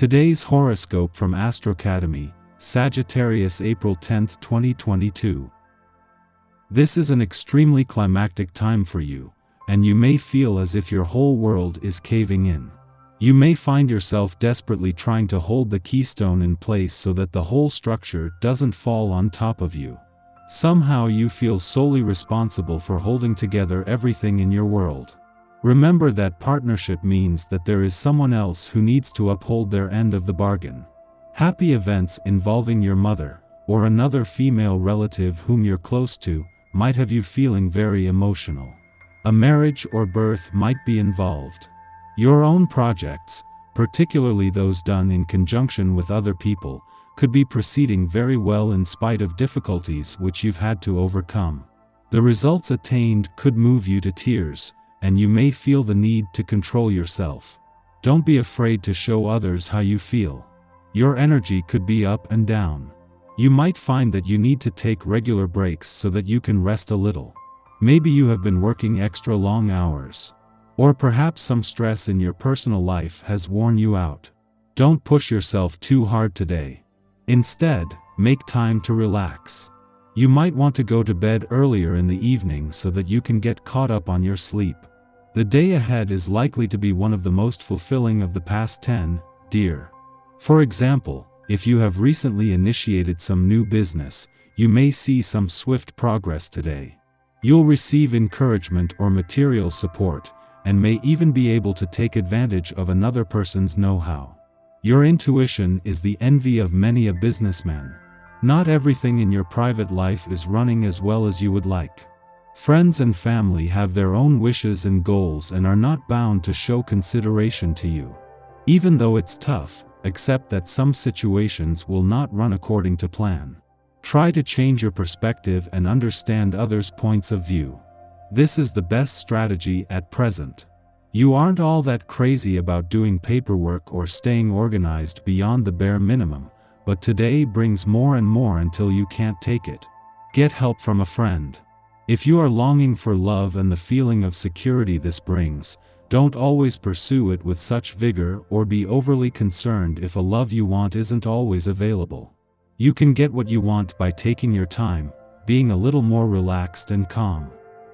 Today's horoscope from Astrocademy, Sagittarius April 10, 2022. This is an extremely climactic time for you, and you may feel as if your whole world is caving in. You may find yourself desperately trying to hold the keystone in place so that the whole structure doesn't fall on top of you. Somehow you feel solely responsible for holding together everything in your world. Remember that partnership means that there is someone else who needs to uphold their end of the bargain. Happy events involving your mother, or another female relative whom you're close to, might have you feeling very emotional. A marriage or birth might be involved. Your own projects, particularly those done in conjunction with other people, could be proceeding very well in spite of difficulties which you've had to overcome. The results attained could move you to tears, and you may feel the need to control yourself. Don't be afraid to show others how you feel. Your energy could be up and down. You might find that you need to take regular breaks so that you can rest a little. Maybe you have been working extra long hours. Or perhaps some stress in your personal life has worn you out. Don't push yourself too hard today. Instead, make time to relax. You might want to go to bed earlier in the evening so that you can get caught up on your sleep. The day ahead is likely to be one of the most fulfilling of the past 10, dear. For example, if you have recently initiated some new business, you may see some swift progress today. You'll receive encouragement or material support, and may even be able to take advantage of another person's know-how. Your intuition is the envy of many a businessman. Not everything in your private life is running as well as you would like. Friends and family have their own wishes and goals and are not bound to show consideration to you. Even though it's tough, accept that some situations will not run according to plan. Try to change your perspective and understand others' points of view. This is the best strategy at present. You aren't all that crazy about doing paperwork or staying organized beyond the bare minimum, but today brings more and more until you can't take it. Get help from a friend. If you are longing for love and the feeling of security this brings, don't always pursue it with such vigor or be overly concerned if a love you want isn't always available. You can get what you want by taking your time, being a little more relaxed and calm.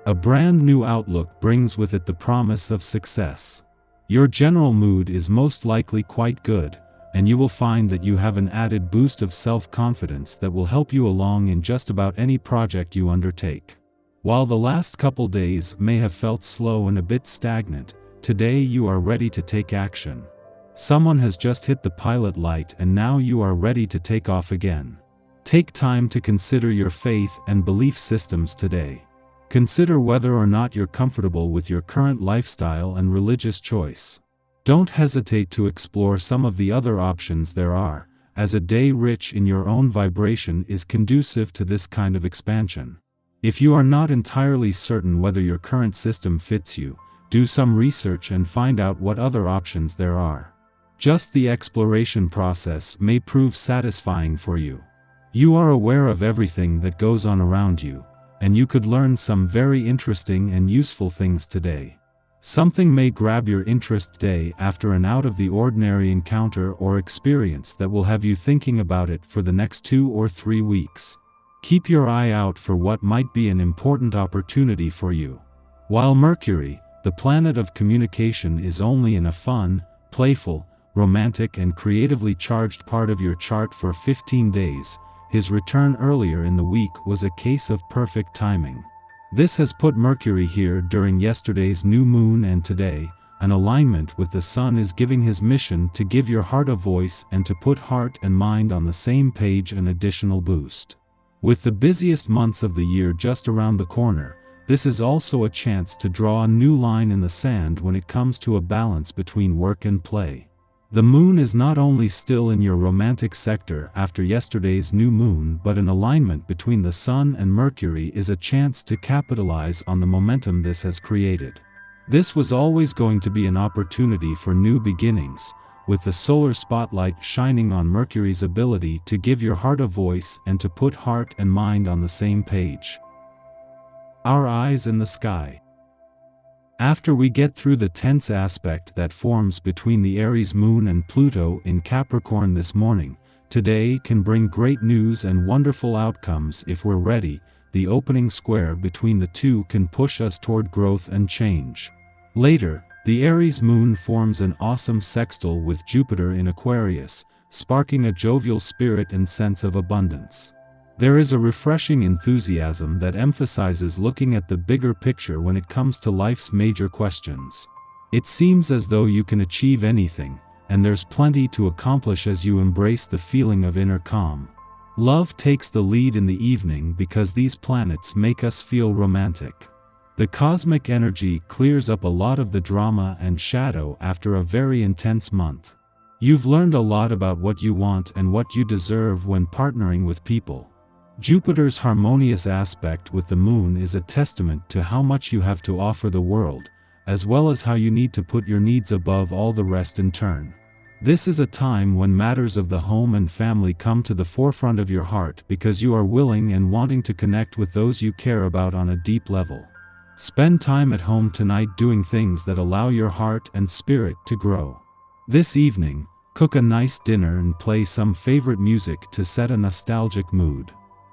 A brand new outlook brings with it the promise of success. Your general mood is most likely quite good, and you will find that you have an added boost of self-confidence that will help you along in just about any project you undertake. While the last couple days may have felt slow and a bit stagnant, today you are ready to take action. Someone has just hit the pilot light and now you are ready to take off again. Take time to consider your faith and belief systems today. Consider whether or not you're comfortable with your current lifestyle and religious choice. Don't hesitate to explore some of the other options there are, as a day rich in your own vibration is conducive to this kind of expansion. If you are not entirely certain whether your current system fits you, do some research and find out what other options there are. Just the exploration process may prove satisfying for you. You are aware of everything that goes on around you, and you could learn some very interesting and useful things today. Something may grab your interest today after an out-of-the-ordinary encounter or experience that will have you thinking about it for the next 2 or 3 weeks. Keep your eye out for what might be an important opportunity for you. While Mercury, the planet of communication, is only in a fun, playful, romantic and creatively charged part of your chart for 15 days, his return earlier in the week was a case of perfect timing. This has put Mercury here during yesterday's new moon, and today, an alignment with the Sun is giving his mission to give your heart a voice and to put heart and mind on the same page an additional boost. With the busiest months of the year just around the corner, this is also a chance to draw a new line in the sand when it comes to a balance between work and play. The moon is not only still in your romantic sector after yesterday's new moon, but an alignment between the Sun and Mercury is a chance to capitalize on the momentum this has created. This was always going to be an opportunity for new beginnings, with the solar spotlight shining on Mercury's ability to give your heart a voice and to put heart and mind on the same page. Our eyes in the sky. After we get through the tense aspect that forms between the Aries moon and Pluto in Capricorn this morning, today can bring great news and wonderful outcomes if we're ready. The opening square between the two can push us toward growth and change. Later, the Aries moon forms an awesome sextile with Jupiter in Aquarius, sparking a jovial spirit and sense of abundance. There is a refreshing enthusiasm that emphasizes looking at the bigger picture when it comes to life's major questions. It seems as though you can achieve anything, and there's plenty to accomplish as you embrace the feeling of inner calm. Love takes the lead in the evening because these planets make us feel romantic. The cosmic energy clears up a lot of the drama and shadow after a very intense month. You've learned a lot about what you want and what you deserve when partnering with people. Jupiter's harmonious aspect with the moon is a testament to how much you have to offer the world, as well as how you need to put your needs above all the rest in turn. This is a time when matters of the home and family come to the forefront of your heart because you are willing and wanting to connect with those you care about on a deep level. Spend time at home tonight doing things that allow your heart and spirit to grow. This evening, cook a nice dinner and play some favorite music to set a nostalgic mood.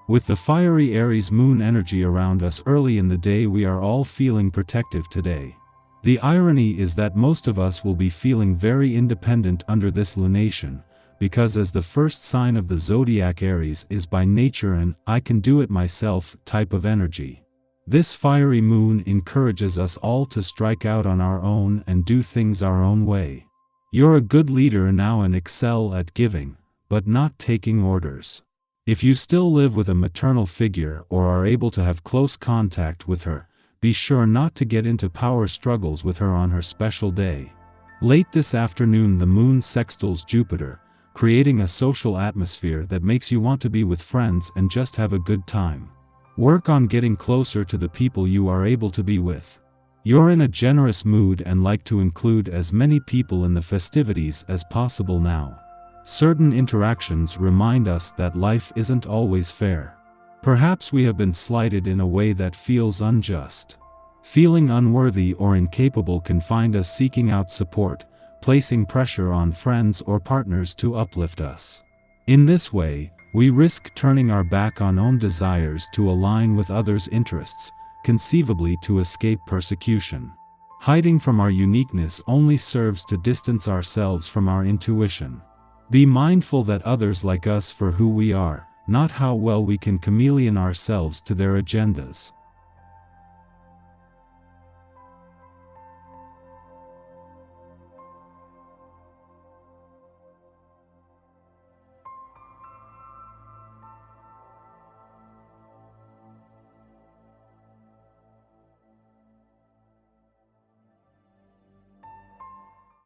With the fiery Aries moon energy around us early in the day, we are all feeling protective today. The irony is that most of us will be feeling very independent under this lunation, because as the first sign of the zodiac, Aries is by nature an "I can do it myself" type of energy. This fiery moon encourages us all to strike out on our own and do things our own way. You're a good leader now and excel at giving, but not taking orders. If you still live with a maternal figure or are able to have close contact with her, be sure not to get into power struggles with her on her special day. Late this afternoon, the moon sextiles Jupiter, creating a social atmosphere that makes you want to be with friends and just have a good time. Work on getting closer to the people you are able to be with. You're in a generous mood and like to include as many people in the festivities as possible now. Certain interactions remind us that life isn't always fair. Perhaps we have been slighted in a way that feels unjust. Feeling unworthy or incapable can find us seeking out support, placing pressure on friends or partners to uplift us. In this way, we risk turning our back on own desires to align with others' interests, conceivably to escape persecution. Hiding from our uniqueness only serves to distance ourselves from our intuition. Be mindful that others like us for who we are, not how well we can chameleon ourselves to their agendas.